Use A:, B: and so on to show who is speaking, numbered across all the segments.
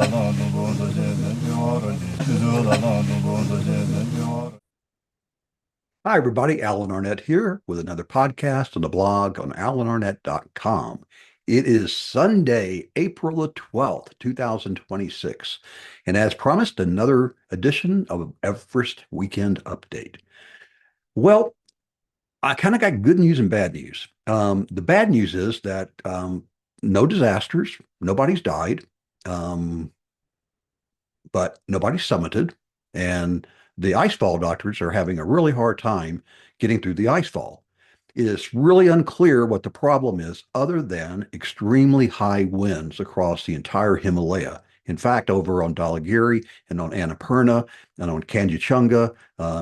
A: Hi, everybody. Alan Arnett here with another podcast on the blog on alanarnett.com. It is Sunday, April the 12th, 2026. And as promised, another edition of Everest Weekend Update. Well, I kind of got good news and bad news. The bad news is that no disasters, nobody's died, um, but nobody's summited. And the icefall doctors are having a really hard time getting through the icefall. It is really unclear what the problem is, other than extremely high winds across the entire Himalaya. In fact, over on Dhaulagiri and on Annapurna and on Kanyakunji,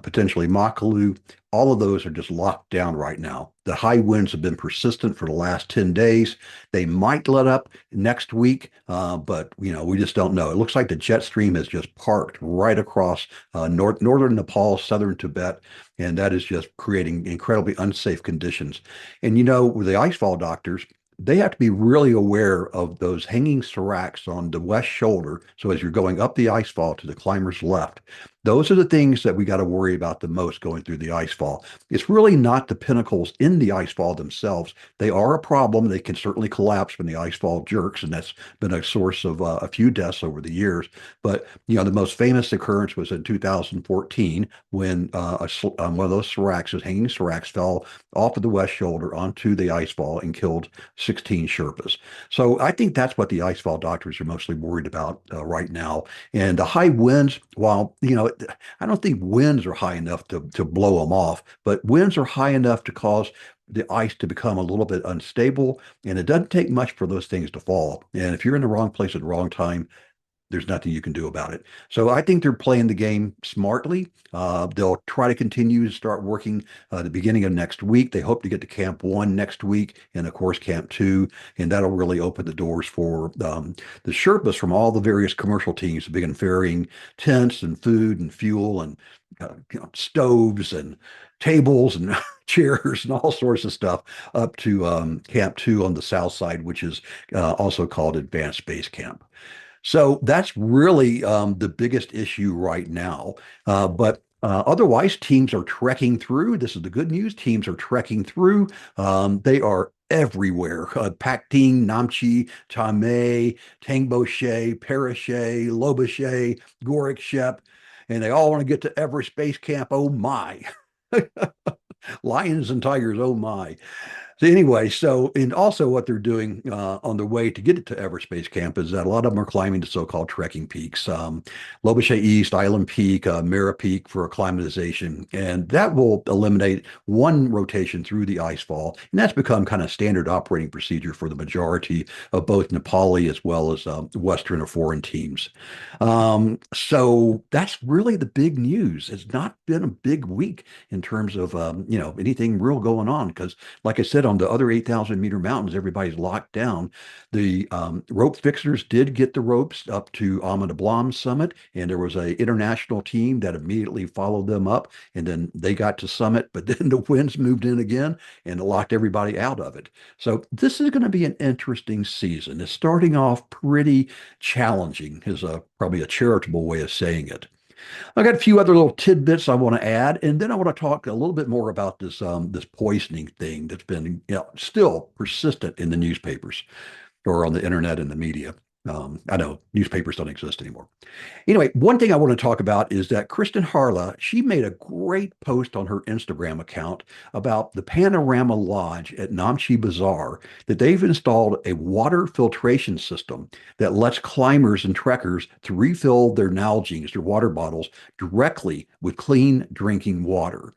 A: potentially Makalu, all of those are just locked down right now. The high winds have been persistent for the last 10 days. They might let up next week, but we just don't know. It looks like the jet stream has just parked right across northern Nepal, southern Tibet, and that is just creating incredibly unsafe conditions. And with the icefall doctors, they have to be really aware of those hanging seracs on the west shoulder. So as you're going up the icefall to the climber's left, those are the things that we got to worry about the most going through the icefall. It's really not the pinnacles in the icefall themselves. They are a problem. They can certainly collapse when the icefall jerks, and that's been a source of a few deaths over the years. But the most famous occurrence was in 2014 when one of those seracs, hanging seracs, fell off of the west shoulder onto the icefall and killed 16 Sherpas. So I think that's what the icefall doctors are mostly worried about right now. And the high winds, while I don't think winds are high enough to blow them off, but winds are high enough to cause the ice to become a little bit unstable. And it doesn't take much for those things to fall. And if you're in the wrong place at the wrong time, there's nothing you can do about it. So I think they're playing the game smartly. They'll try to continue to start working the beginning of next week. They hope to get to Camp 1 next week, and of course Camp 2, and that'll really open the doors for the Sherpas from all the various commercial teams to begin ferrying tents and food and fuel and stoves and tables and chairs and all sorts of stuff up to Camp 2 on the south side, which is also called Advanced Base Camp. So that's really the biggest issue right now. But otherwise, teams are trekking through. This is the good news. Teams are trekking through. They are everywhere. Pakting, Namche, Tamay, Tengboche, Parache, Lobuche, Gorakshep, and they all want to get to Everest Base Camp. Oh my. Lions and tigers, oh my. So anyway, and also what they're doing on their way to get it to Everest Base Camp is that a lot of them are climbing the so-called trekking peaks, Lobuche East, Island Peak, Mira Peak for acclimatization, and that will eliminate one rotation through the icefall, and that's become kind of standard operating procedure for the majority of both Nepali as well as Western or foreign teams. So that's really the big news. It's not been a big week in terms of anything real going on because, like I said, on the other 8,000-meter mountains, everybody's locked down. The rope fixers did get the ropes up to Ahmad Ablam summit, and there was an international team that immediately followed them up, and then they got to summit, but then the winds moved in again and locked everybody out of it. So this is going to be an interesting season. It's starting off pretty challenging, is probably a charitable way of saying it. I got a few other little tidbits I want to add, and then I want to talk a little bit more about this poisoning thing that's been still persistent in the newspapers or on the internet and the media. I know newspapers don't exist anymore. Anyway, one thing I want to talk about is that Kristen Harla, she made a great post on her Instagram account about the Panorama Lodge at Namche Bazaar, that they've installed a water filtration system that lets climbers and trekkers to refill their Nalgene's, their water bottles, directly with clean drinking water.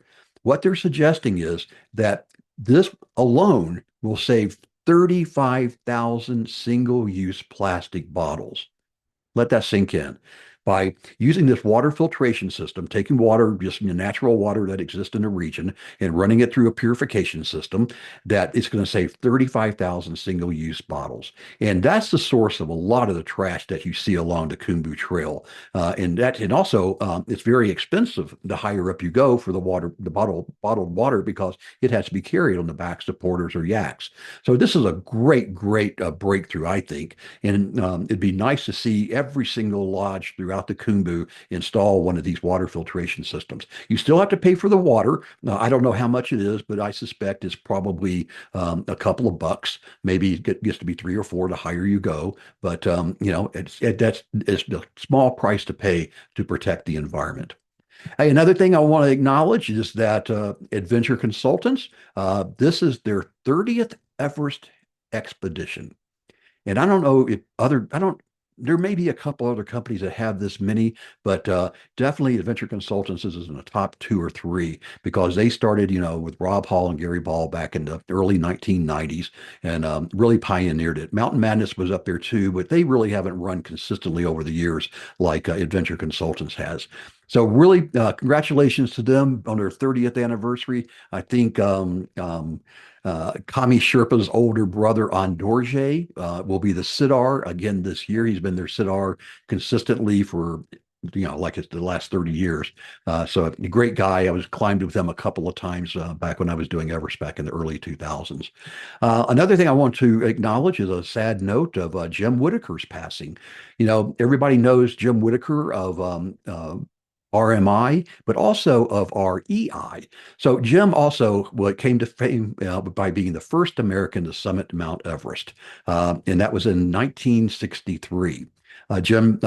A: What they're suggesting is that this alone will save 35,000 single-use plastic bottles. Let that sink in. by using this water filtration system, taking water, just natural water that exists in the region, and running it through a purification system, that it's going to save 35,000 single-use bottles. And that's the source of a lot of the trash that you see along the Khumbu Trail. And also it's very expensive the higher up you go for the water, the bottled water, because it has to be carried on the backs of porters or yaks. So this is a great breakthrough, I think. And it'd be nice to see every single lodge throughout the Khumbu install one of these water filtration systems. You still have to pay for the water. I don't know how much it is, but I suspect it's probably a couple of bucks. Maybe it gets to be 3 or 4 the higher you go. But it's a small price to pay to protect the environment. Hey, another thing I want to acknowledge is that Adventure Consultants, this is their 30th Everest expedition. And I don't know if I don't, there may be a couple other companies that have this many, but definitely Adventure Consultants is in the top 2 or 3 because they started, with Rob Hall and Gary Ball back in the early 1990s and really pioneered it. Mountain Madness was up there too, but they really haven't run consistently over the years like Adventure Consultants has. So really, congratulations to them on their 30th anniversary. I think Kami Sherpa's older brother, Andorje, will be the Siddar again this year. He's been their Siddar consistently for, like it's the last 30 years. So a great guy. I was climbed with him a couple of times back when I was doing Everest back in the early 2000s. Another thing I want to acknowledge is a sad note of Jim Whittaker's passing. Everybody knows Jim Whittaker of RMI, but also of REI. So Jim also came to fame by being the first American to summit Mount Everest, and that was in 1963. Jim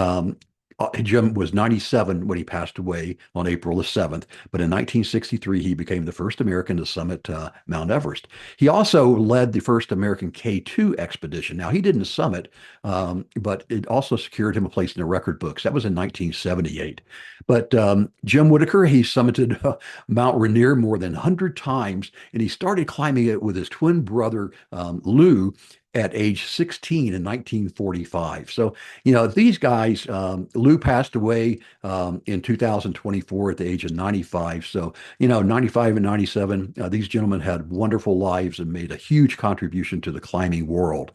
A: was 97 when he passed away on April the 7th, but in 1963, he became the first American to summit Mount Everest. He also led the first American K2 expedition. Now, he didn't summit, but it also secured him a place in the record books. That was in 1978. But Jim Whittaker, he summited Mount Rainier more than 100 times, and he started climbing it with his twin brother, Lou, at age 16 in 1945. So, these guys, Lou passed away in 2024 at the age of 95. So, 95 and 97, these gentlemen had wonderful lives and made a huge contribution to the climbing world.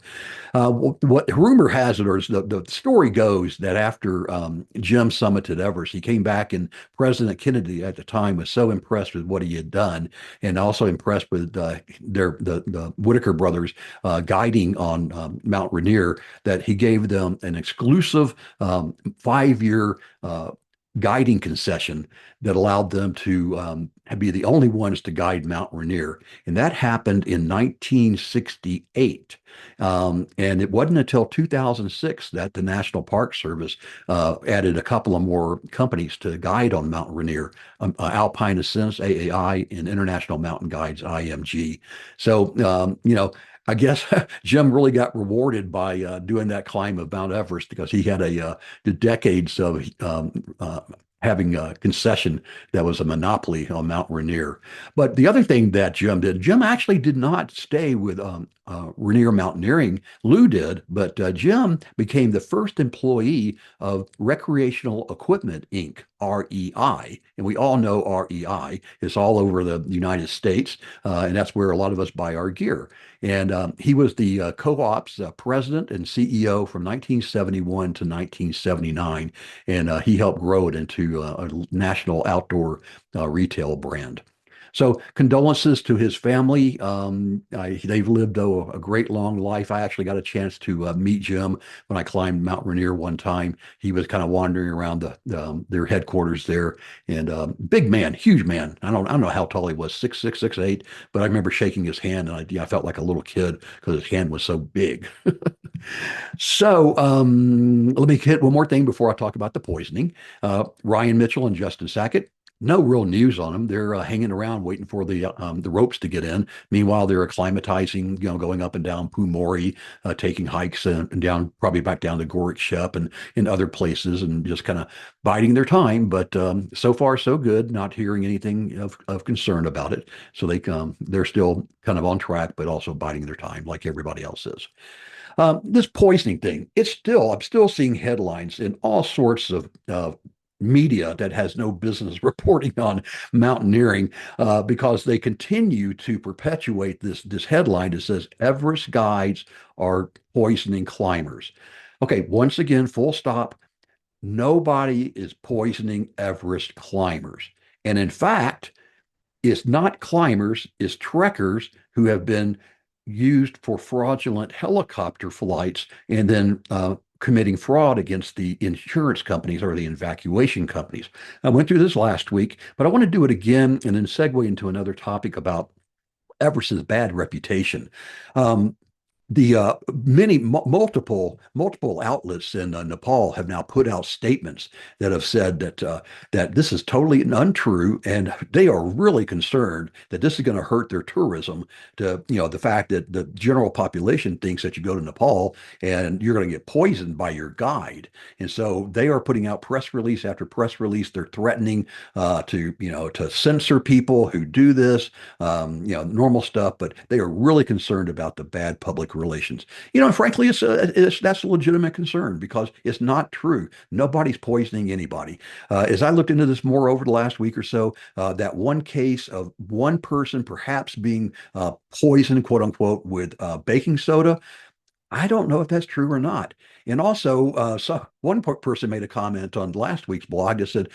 A: What rumor has it, or the story goes, that after Jim summited Everest, he came back and President Kennedy at the time was so impressed with what he had done and also impressed with the Whittaker brothers guiding on Mount Rainier, that he gave them an exclusive 5-year guiding concession that allowed them to be the only ones to guide Mount Rainier. And that happened in 1968. And it wasn't until 2006 that the National Park Service added a couple of more companies to guide on Mount Rainier, Alpine Ascents, AAI, and International Mountain Guides, IMG. So, I guess Jim really got rewarded by doing that climb of Mount Everest because he had the decades of having a concession that was a monopoly on Mount Rainier. But the other thing that Jim did, Jim actually did not stay with Rainier Mountaineering. Lou did, but Jim became the first employee of Recreational Equipment Inc., REI. And we all know REI is all over the United States, and that's where a lot of us buy our gear. And he was the co-op's president and CEO from 1971 to 1979, and he helped grow it into a national outdoor retail brand. So condolences to his family. They've lived a great long life. I actually got a chance to meet Jim when I climbed Mount Rainier one time. He was kind of wandering around their headquarters there, and big man, huge man. I don't know how tall he was, 6'6", 6'8", but I remember shaking his hand, and I felt like a little kid because his hand was so big. So let me hit one more thing before I talk about the poisoning. Ryan Mitchell and Justin Sackett. No real news on them. They're hanging around waiting for the ropes to get in. Meanwhile, they're acclimatizing, going up and down Pumori, taking hikes and down, probably back down to Gorik Shep and in other places, and just kind of biding their time. But so far, so good. Not hearing anything of concern about it. So they're still kind of on track, but also biding their time like everybody else is. This poisoning thing, I'm still seeing headlines in all sorts of media that has no business reporting on mountaineering because they continue to perpetuate this headline that says Everest guides are poisoning climbers. Okay, once again, full stop. Nobody is poisoning Everest climbers. And in fact, it's not climbers, it's trekkers who have been used for fraudulent helicopter flights and then committing fraud against the insurance companies or the evacuation companies. I went through this last week, but I want to do it again and then segue into another topic about Everest's bad reputation. Um, the many multiple outlets in Nepal have now put out statements that have said that this is totally untrue, and they are really concerned that this is going to hurt their tourism. To the fact that the general population thinks that you go to Nepal and you're going to get poisoned by your guide, and so they are putting out press release after press release. They're threatening to censor people who do this, normal stuff, but they are really concerned about the bad public relations. And frankly, that's a legitimate concern because it's not true. Nobody's poisoning anybody. As I looked into this more over the last week or so, that one case of one person perhaps being poisoned, quote unquote, with baking soda, I don't know if that's true or not. And also, one person made a comment on last week's blog that said,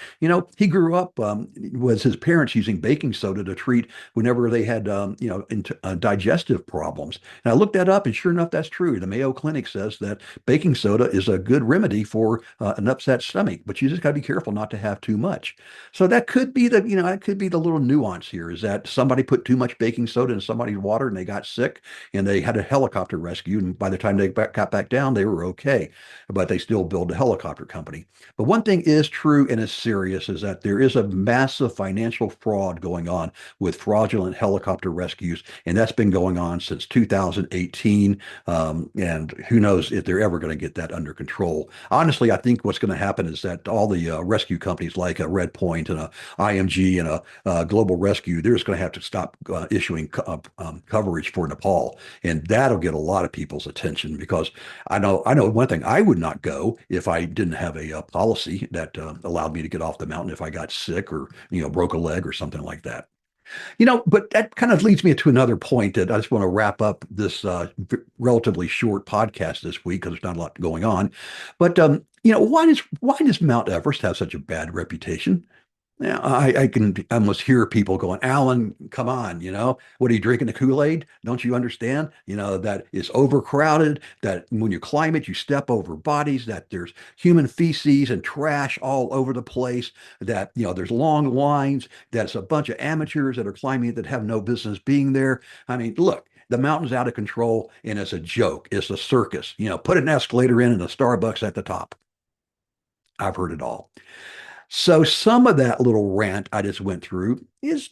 A: he grew up with his parents using baking soda to treat whenever they had, digestive problems. And I looked that up, and sure enough, that's true. The Mayo Clinic says that baking soda is a good remedy for an upset stomach, but you just got to be careful not to have too much. So that could be the little nuance here is that somebody put too much baking soda in somebody's water and they got sick and they had a helicopter rescue. And by the time they got back down, they were okay, but they still build a helicopter company. But one thing is true and is serious is that there is a massive financial fraud going on with fraudulent helicopter rescues, and that's been going on since 2018. And who knows if they're ever going to get that under control. Honestly, I think what's going to happen is that all the rescue companies like a Red Point and a IMG and a Global Rescue, they're just going to have to stop issuing coverage for Nepal, and that'll get a lot of people's attention because I know one thing, I would not go if I didn't have a policy that allowed me to get off the mountain if I got sick or broke a leg or something like that. But that kind of leads me to another point that I just want to wrap up this relatively short podcast this week because there's not a lot going on. But why does Mount Everest have such a bad reputation? Yeah, I can almost hear people going, Alan, come on, what are you drinking the Kool-Aid? Don't you understand? That it's overcrowded, that when you climb it, you step over bodies, that there's human feces and trash all over the place, that, there's long lines, that it's a bunch of amateurs that are climbing it that have no business being there. I mean, look, the mountain's out of control and it's a joke. It's a circus. Put an escalator in and a Starbucks at the top. I've heard it all. So some of that little rant I just went through is,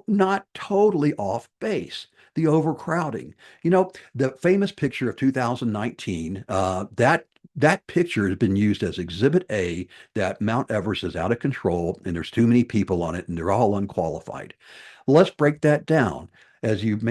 A: not totally off base. The overcrowding, the famous picture of 2019, that picture has been used as Exhibit A that Mount Everest is out of control and there's too many people on it and they're all unqualified. Let's break that down. As you've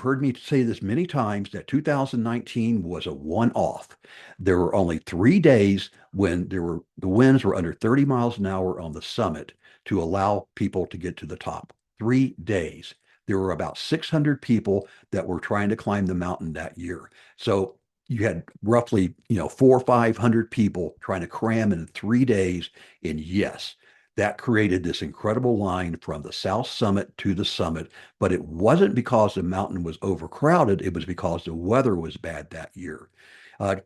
A: heard me say this many times, that 2019 was a one-off. There were only 3 days when the winds were under 30 miles an hour on the summit to allow people to get to the top. 3 days. There were about 600 people that were trying to climb the mountain that year. So you had roughly, 400 or 500 people trying to cram in 3 days. And yes, that created this incredible line from the south summit to the summit. But it wasn't because the mountain was overcrowded. It was because the weather was bad that year. A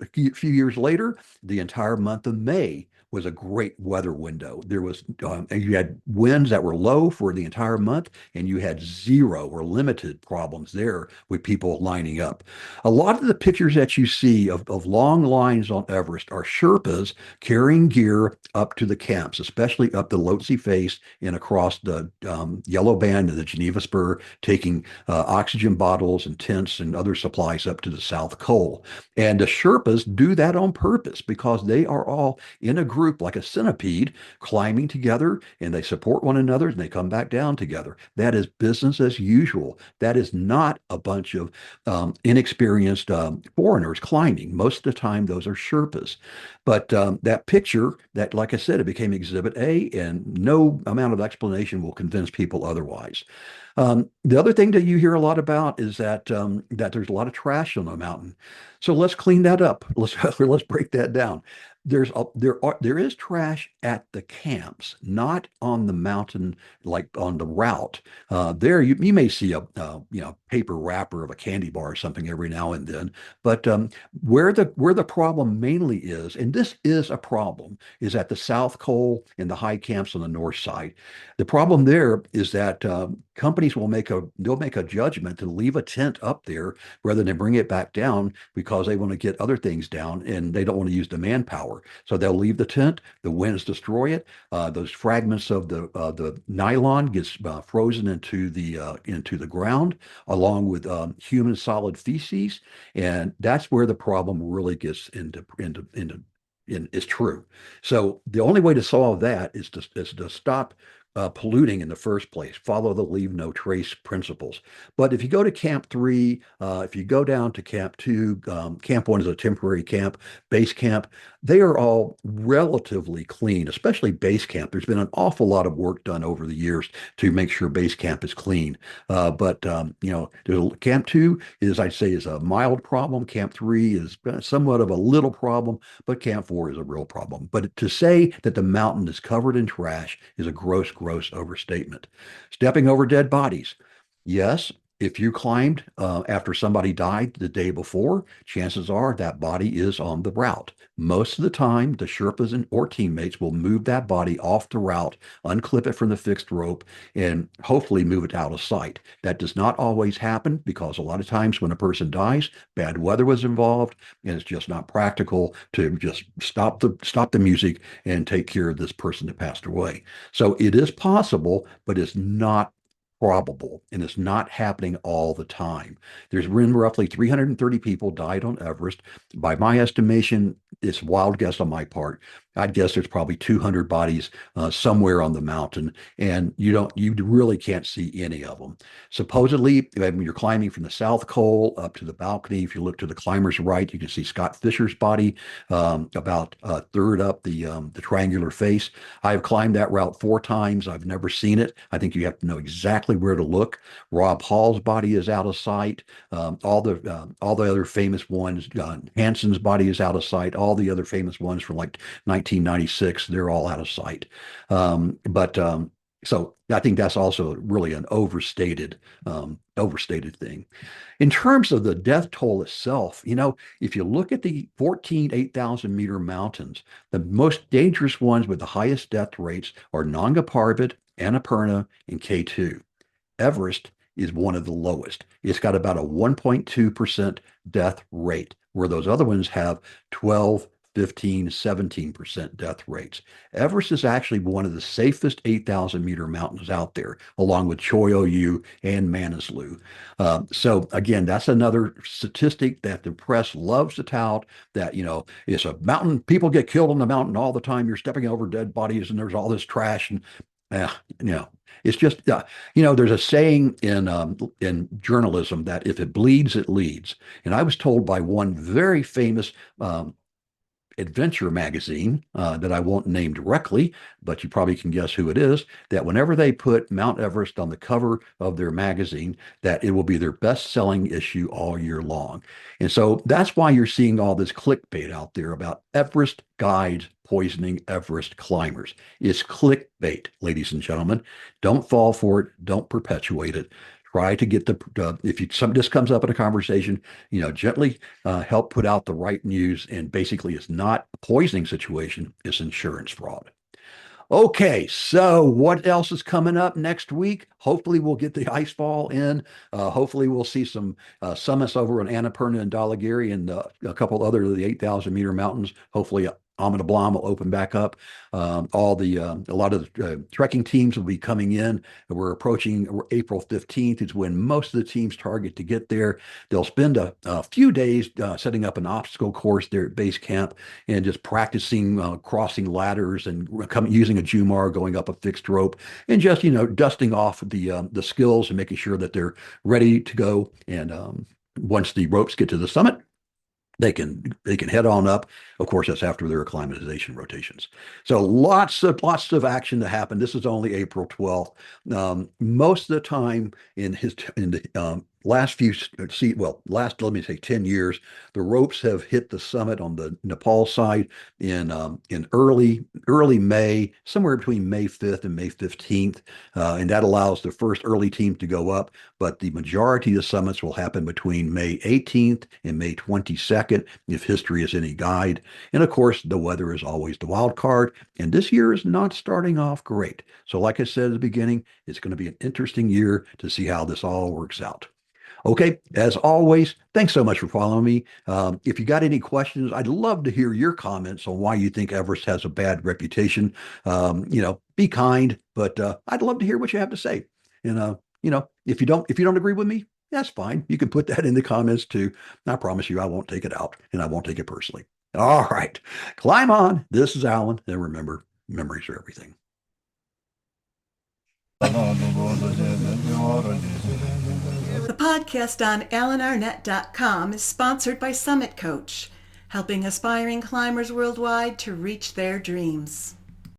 A: few years later, the entire month of May was a great weather window. And you had winds that were low for the entire month, and you had zero or limited problems there with people lining up. A lot of the pictures that you see of long lines on Everest are Sherpas carrying gear up to the camps, especially up the Lhotse face and across the Yellow Band and the Geneva Spur, taking oxygen bottles and tents and other supplies up to the South Col. And the Sherpas do that on purpose because they are all in a group like a centipede climbing together and they support one another and they come back down together. That is business as usual. That is not a bunch of inexperienced foreigners climbing. Most of the time, those are Sherpas. But that picture, that, like I said, it became Exhibit A, and no amount of explanation will convince people otherwise. The other thing that you hear a lot about is that there's a lot of trash on the mountain. So let's clean that up. Let's break that down. There is trash at the camps, not on the mountain, like on the route. There you may see a paper wrapper of a candy bar or something every now and then, but where the problem mainly is, and this is a problem, is at the South Col and the high camps on the north side. The problem there is that companies they'll make a judgment to leave a tent up there rather than bring it back down because they want to get other things down and they don't want to use the manpower. So they'll leave the tent, the winds destroy it. Those fragments of the nylon gets frozen into the ground along with human solid feces, and that's where the problem really gets is true. So the only way to solve that is to stop polluting in the first place. Follow the leave no trace principles. But if you go to Camp 3, if you go down to Camp 2, Camp 1 is a temporary camp, base camp, they are all relatively clean, especially base camp. There's been an awful lot of work done over the years to make sure base camp is clean. But Camp 2 I'd say, is a mild problem. Camp 3 is somewhat of a little problem, but Camp 4 is a real problem. But to say that the mountain is covered in trash is a gross overstatement. Stepping over dead bodies. Yes, if you climbed after somebody died the day before, chances are that body is on the route. Most of the time, the Sherpas or teammates will move that body off the route, unclip it from the fixed rope, and hopefully move it out of sight. That does not always happen because a lot of times when a person dies, bad weather was involved, and it's just not practical to just stop the music and take care of this person that passed away. So it is possible, but it's not probable, and it's not happening all the time. There's been roughly 330 people died on Everest. By my estimation, it's a wild guess on my part. I'd guess there's probably 200 bodies somewhere on the mountain, and you really can't see any of them. Supposedly, when you're climbing from the South Col up to the balcony, if you look to the climber's right, you can see Scott Fisher's body about a third up the triangular face. I've climbed that route 4 times. I've never seen it. I think you have to know exactly where to look. Rob Hall's body is out of sight. All the other famous ones, Hanson's body is out of sight. All the other famous ones from like 1996, they're all out of sight. So I think that's also really an overstated thing. In terms of the death toll itself, if you look at the 14 8,000-meter mountains, the most dangerous ones with the highest death rates are Nanga Parbat, Annapurna, and K2. Everest is one of the lowest. It's got about a 1.2% death rate, where those other ones have 12, 15, 17% death rates. Everest is actually one of the safest 8,000-meter mountains out there, along with Choi Oyu and Manaslu. So again, that's another statistic that the press loves to tout, that, it's a mountain. People get killed on the mountain all the time. You're stepping over dead bodies and there's all this trash. And it's just, there's a saying in journalism that if it bleeds, it leads. And I was told by one very famous adventure magazine that I won't name directly, but you probably can guess who it is, that whenever they put Mount Everest on the cover of their magazine, that it will be their best-selling issue all year long. And so that's why you're seeing all this clickbait out there about Everest guides poisoning Everest climbers. It's clickbait, ladies and gentlemen. Don't fall for it. Don't perpetuate it. Try to get this comes up in a conversation, gently help put out the right news. And basically, it's not a poisoning situation, it's insurance fraud. Okay, so what else is coming up next week? Hopefully, we'll get the ice fall in. Hopefully, we'll see some summits over in Annapurna and Dhaulagiri and a couple other of the 8,000-meter mountains. Hopefully, Amanda Blom will open back up. A lot of the trekking teams will be coming in. We're approaching April 15th is when most of the teams target to get there. They'll spend a few days setting up an obstacle course there at base camp and just practicing crossing ladders and using a Jumar, going up a fixed rope, and just dusting off the skills and making sure that they're ready to go. And once the ropes get to the summit, they can head on up. Of course, that's after their acclimatization rotations. So lots of action to happen. This is only April 12th. Most of the time in the last let me say 10 years, the ropes have hit the summit on the Nepal side in early May, somewhere between May 5th and May 15th, and that allows the first early team to go up. But the majority of the summits will happen between May 18th and May 22nd, if history is any guide. And of course, the weather is always the wild card. And this year is not starting off great. So, like I said at the beginning, it's going to be an interesting year to see how this all works out. Okay, as always, thanks so much for following me. If you got any questions, I'd love to hear your comments on why you think Everest has a bad reputation. Be kind, but I'd love to hear what you have to say. And if you don't agree with me, that's fine. You can put that in the comments too. I promise you, I won't take it out, and I won't take it personally. All right, climb on. This is Alan, and remember, memories are everything.
B: The podcast on AlanArnett.com is sponsored by Summit Coach, helping aspiring climbers worldwide to reach their dreams.